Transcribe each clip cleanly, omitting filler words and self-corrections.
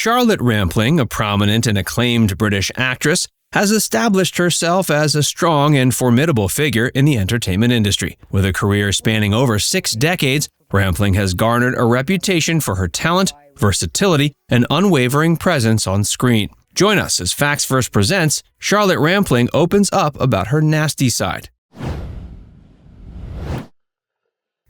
Charlotte Rampling, a prominent and acclaimed British actress, has established herself as a strong and formidable figure in the entertainment industry. With a career spanning over 6 decades, Rampling has garnered a reputation for her talent, versatility, and unwavering presence on screen. Join us as Facts Verse presents Charlotte Rampling opens up about her nasty side.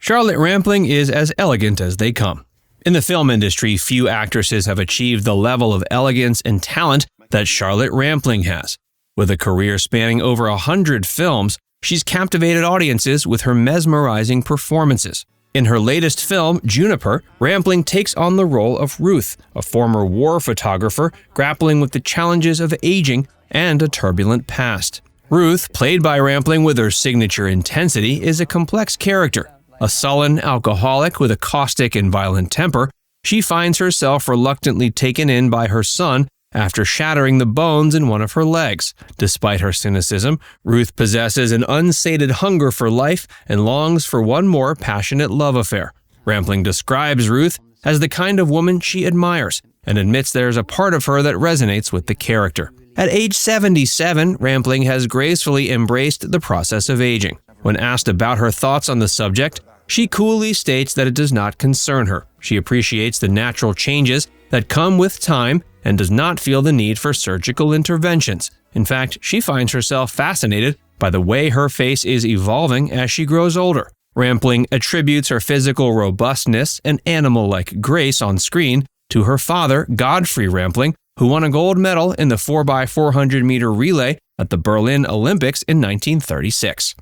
Charlotte Rampling is as elegant as they come. In the film industry, few actresses have achieved the level of elegance and talent that Charlotte Rampling has. With a career spanning over 100 films, she's captivated audiences with her mesmerizing performances. In her latest film, Juniper, Rampling takes on the role of Ruth, a former war photographer grappling with the challenges of aging and a turbulent past. Ruth, played by Rampling with her signature intensity, is a complex character. A sullen alcoholic with a caustic and violent temper, she finds herself reluctantly taken in by her son after shattering the bones in one of her legs. Despite her cynicism, Ruth possesses an unsated hunger for life and longs for one more passionate love affair. Rampling describes Ruth as the kind of woman she admires and admits there's a part of her that resonates with the character. At age 77, Rampling has gracefully embraced the process of aging. When asked about her thoughts on the subject, she coolly states that it does not concern her. She appreciates the natural changes that come with time and does not feel the need for surgical interventions. In fact, she finds herself fascinated by the way her face is evolving as she grows older. Rampling attributes her physical robustness and animal-like grace on screen to her father, Godfrey Rampling, who won a gold medal in the 4x400-meter relay at the Berlin Olympics in 1936.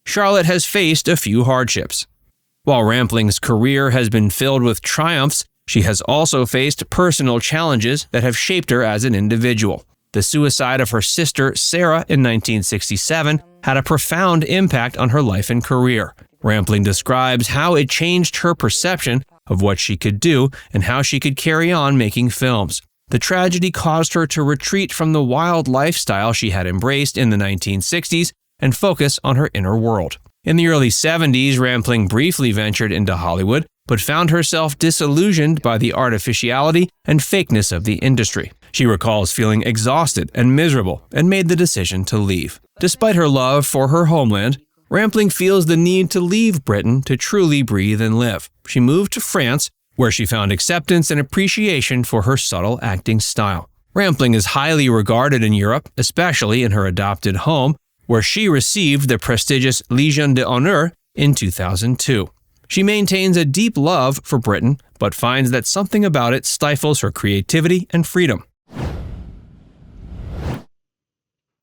Charlotte has faced a few hardships. While Rampling's career has been filled with triumphs, she has also faced personal challenges that have shaped her as an individual. The suicide of her sister, Sarah, in 1967 had a profound impact on her life and career. Rampling describes how it changed her perception of what she could do and how she could carry on making films. The tragedy caused her to retreat from the wild lifestyle she had embraced in the 1960s and focus on her inner world. In the early 70s, Rampling briefly ventured into Hollywood, but found herself disillusioned by the artificiality and fakeness of the industry. She recalls feeling exhausted and miserable and made the decision to leave. Despite her love for her homeland, Rampling feels the need to leave Britain to truly breathe and live. She moved to France, where she found acceptance and appreciation for her subtle acting style. Rampling is highly regarded in Europe, especially in her adopted home, where she received the prestigious Légion d'honneur in 2002. She maintains a deep love for Britain, but finds that something about it stifles her creativity and freedom.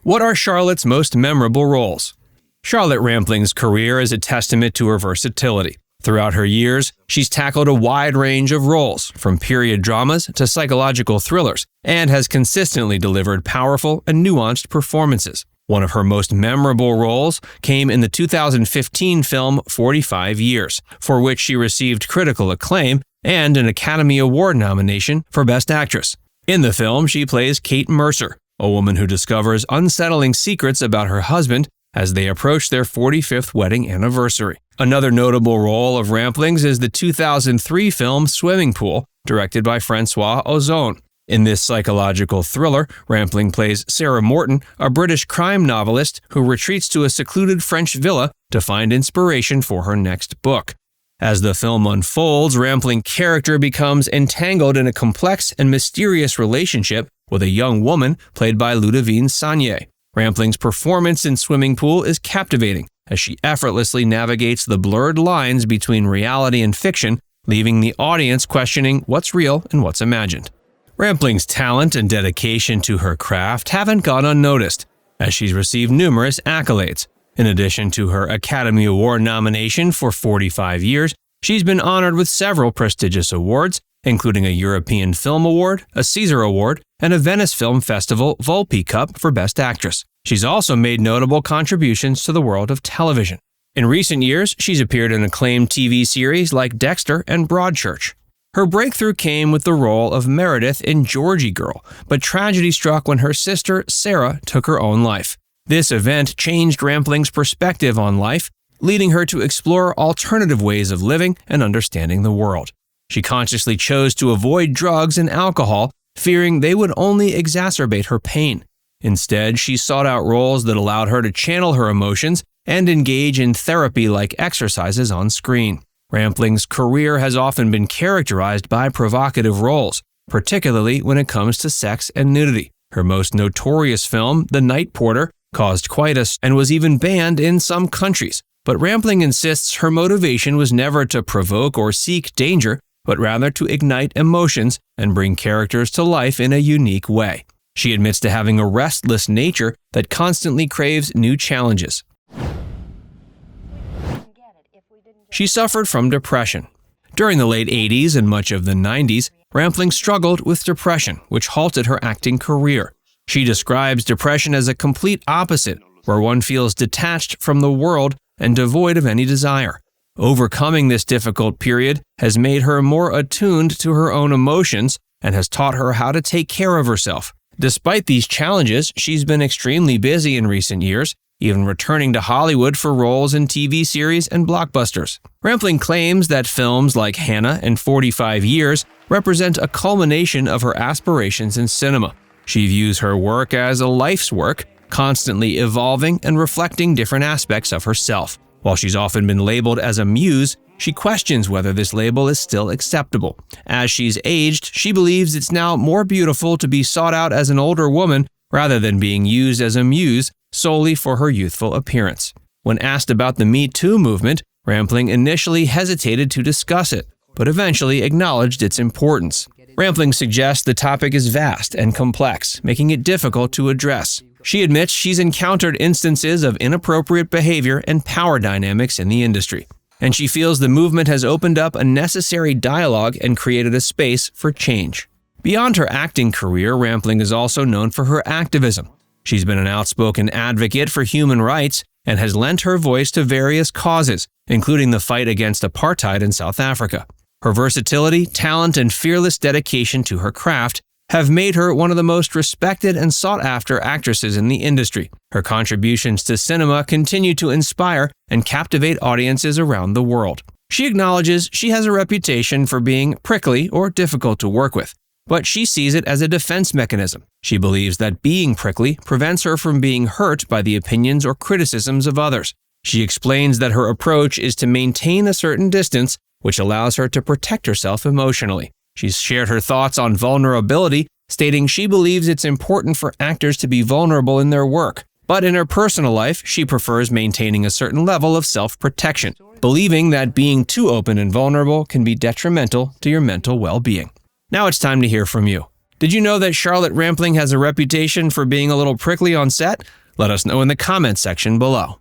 What are Charlotte's most memorable roles? Charlotte Rampling's career is a testament to her versatility. Throughout her years, she's tackled a wide range of roles, from period dramas to psychological thrillers, and has consistently delivered powerful and nuanced performances. One of her most memorable roles came in the 2015 film 45 Years, for which she received critical acclaim and an Academy Award nomination for Best Actress. In the film, she plays Kate Mercer, a woman who discovers unsettling secrets about her husband as they approach their 45th wedding anniversary. Another notable role of Rampling's is the 2003 film Swimming Pool, directed by François Ozon. In this psychological thriller, Rampling plays Sarah Morton, a British crime novelist who retreats to a secluded French villa to find inspiration for her next book. As the film unfolds, Rampling's character becomes entangled in a complex and mysterious relationship with a young woman played by Ludivine Sagnier. Rampling's performance in Swimming Pool is captivating as she effortlessly navigates the blurred lines between reality and fiction, leaving the audience questioning what's real and what's imagined. Rampling's talent and dedication to her craft haven't gone unnoticed, as she's received numerous accolades. In addition to her Academy Award nomination for 45 Years, she's been honored with several prestigious awards, including a European Film Award, a Caesar Award, and a Venice Film Festival Volpi Cup for Best Actress. She's also made notable contributions to the world of television. In recent years, she's appeared in acclaimed TV series like Dexter and Broadchurch. Her breakthrough came with the role of Meredith in Georgy Girl, but tragedy struck when her sister, Sarah, took her own life. This event changed Rampling's perspective on life, leading her to explore alternative ways of living and understanding the world. She consciously chose to avoid drugs and alcohol, fearing they would only exacerbate her pain. Instead, she sought out roles that allowed her to channel her emotions and engage in therapy-like exercises on screen. Rampling's career has often been characterized by provocative roles, particularly when it comes to sex and nudity. Her most notorious film, The Night Porter, caused quite a and was even banned in some countries. But Rampling insists her motivation was never to provoke or seek danger, but rather to ignite emotions and bring characters to life in a unique way. She admits to having a restless nature that constantly craves new challenges. She suffered from depression. During the late 80s and much of the 90s, Rampling struggled with depression, which halted her acting career. She describes depression as a complete opposite, where one feels detached from the world and devoid of any desire. Overcoming this difficult period has made her more attuned to her own emotions and has taught her how to take care of herself. Despite these challenges, she's been extremely busy in recent years, even returning to Hollywood for roles in TV series and blockbusters. Rampling claims that films like Hannah and 45 Years represent a culmination of her aspirations in cinema. She views her work as a life's work, constantly evolving and reflecting different aspects of herself. While she's often been labeled as a muse, she questions whether this label is still acceptable. As she's aged, she believes it's now more beautiful to be sought out as an older woman rather than being used as a muse solely for her youthful appearance. When asked about the Me Too movement, Rampling initially hesitated to discuss it, but eventually acknowledged its importance. Rampling suggests the topic is vast and complex, making it difficult to address. She admits she's encountered instances of inappropriate behavior and power dynamics in the industry, and she feels the movement has opened up a necessary dialogue and created a space for change. Beyond her acting career, Rampling is also known for her activism. She's been an outspoken advocate for human rights and has lent her voice to various causes, including the fight against apartheid in South Africa. Her versatility, talent, and fearless dedication to her craft have made her one of the most respected and sought-after actresses in the industry. Her contributions to cinema continue to inspire and captivate audiences around the world. She acknowledges she has a reputation for being prickly or difficult to work with, but she sees it as a defense mechanism. She believes that being prickly prevents her from being hurt by the opinions or criticisms of others. She explains that her approach is to maintain a certain distance, which allows her to protect herself emotionally. She's shared her thoughts on vulnerability, stating she believes it's important for actors to be vulnerable in their work. But in her personal life, she prefers maintaining a certain level of self-protection, believing that being too open and vulnerable can be detrimental to your mental well-being. Now it's time to hear from you. Did you know that Charlotte Rampling has a reputation for being a little prickly on set? Let us know in the comments section below.